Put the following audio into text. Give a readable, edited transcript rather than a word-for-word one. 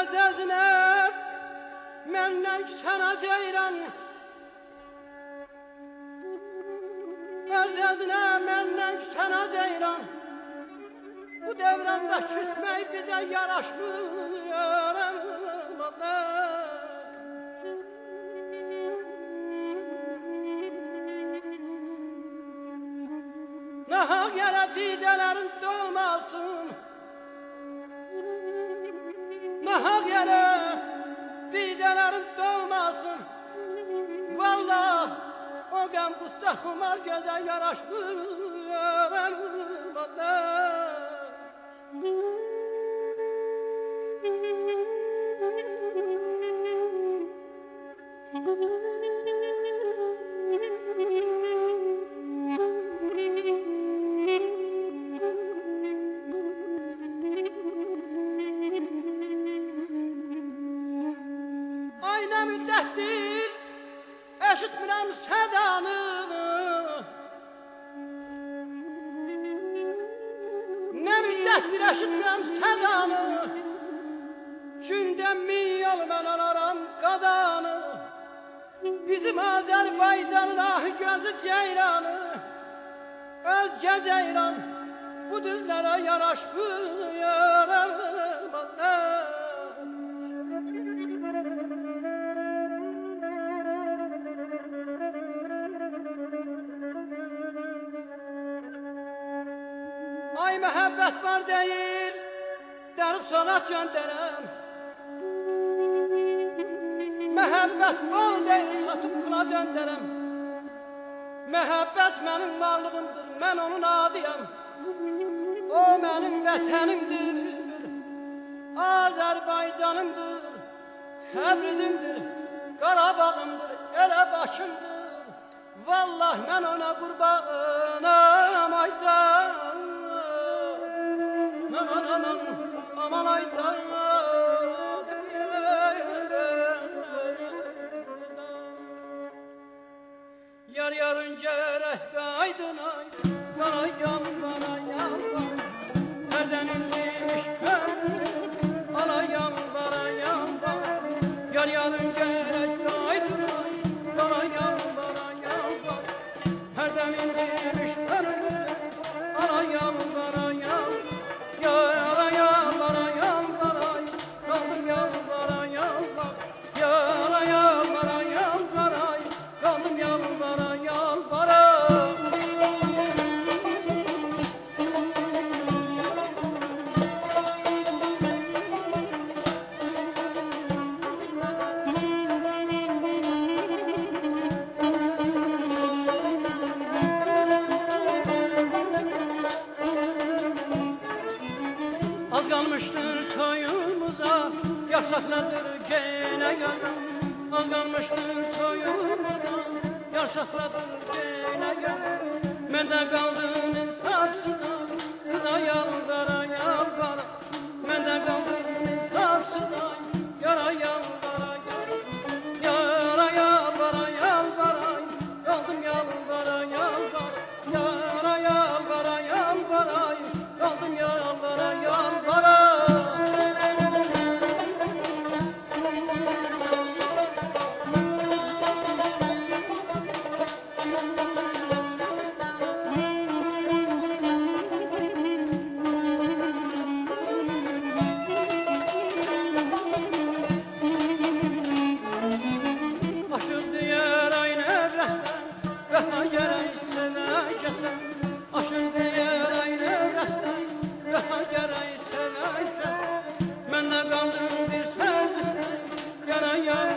Öz-özünə məndən sənə ceyran, öz-özünə məndən sənə ceyran, bu devrəndə küsmək bizə yaraşmır. Nahaq yerə didələrin dolmasın, nahaq yerə didələrin dolmasın. Vallah o qəm qıssa xumar gözə yaraşmır. Ay nə müddətdir eşitmirəm sədanı, nə müddətdir eşitmirəm sədanı. Gündə min yol mən alaram qadanı, bizim Azərbaycanın ahı gözlü ceyranı. Özgə ceyran bu düzlərə yaraşmır. Ay məhəbbət var deyil, dərq sonat göndərəm. Məhəbbət bol deyil, satıb pula döndərəm. Məhəbbət mənim varlığımdır, mən onun adıyam. O mənim vətənimdir, Azərbaycanımdır, Təbrizimdir, Qarabağımdır, elə başımdır. Vallah mən ona qurbanam, aydan. Aman aman, aman aydan. Yar yarın gerek aydın ay, kanayan kanayan var. Nereden indirmiş gönlüm, alayan kanayan var. Yar yarın gerek aydın ay, kanayan kanayan var. Nereden indirmiş gönlüm, alayan kanayan. Yarayan kanayan karay, kaldım yalvarayan var. Yarayan kanayan karay, kaldım yalvarayan var. Az kalmıştır toyumuza, yasaklandır gene yazın. Az kalmıştır toyumuza, yasaklandır gene yazın. Ben de kaldım insafsıza, kıza yalvara yalvara. Ben de kaldım insafsıza, yara yalvara yalvara. Yara yalvara yalvara, kaldım yalvara yalvara. Yara yalvara yalvara, kaldım yalvara yalvara. Aşır diyer aynı evresten, vefa gerek seveceksen. Aşır diyer aynı evresten, vefa gerek seveceksen. Ben de kaldım bir söz isten, gene yar.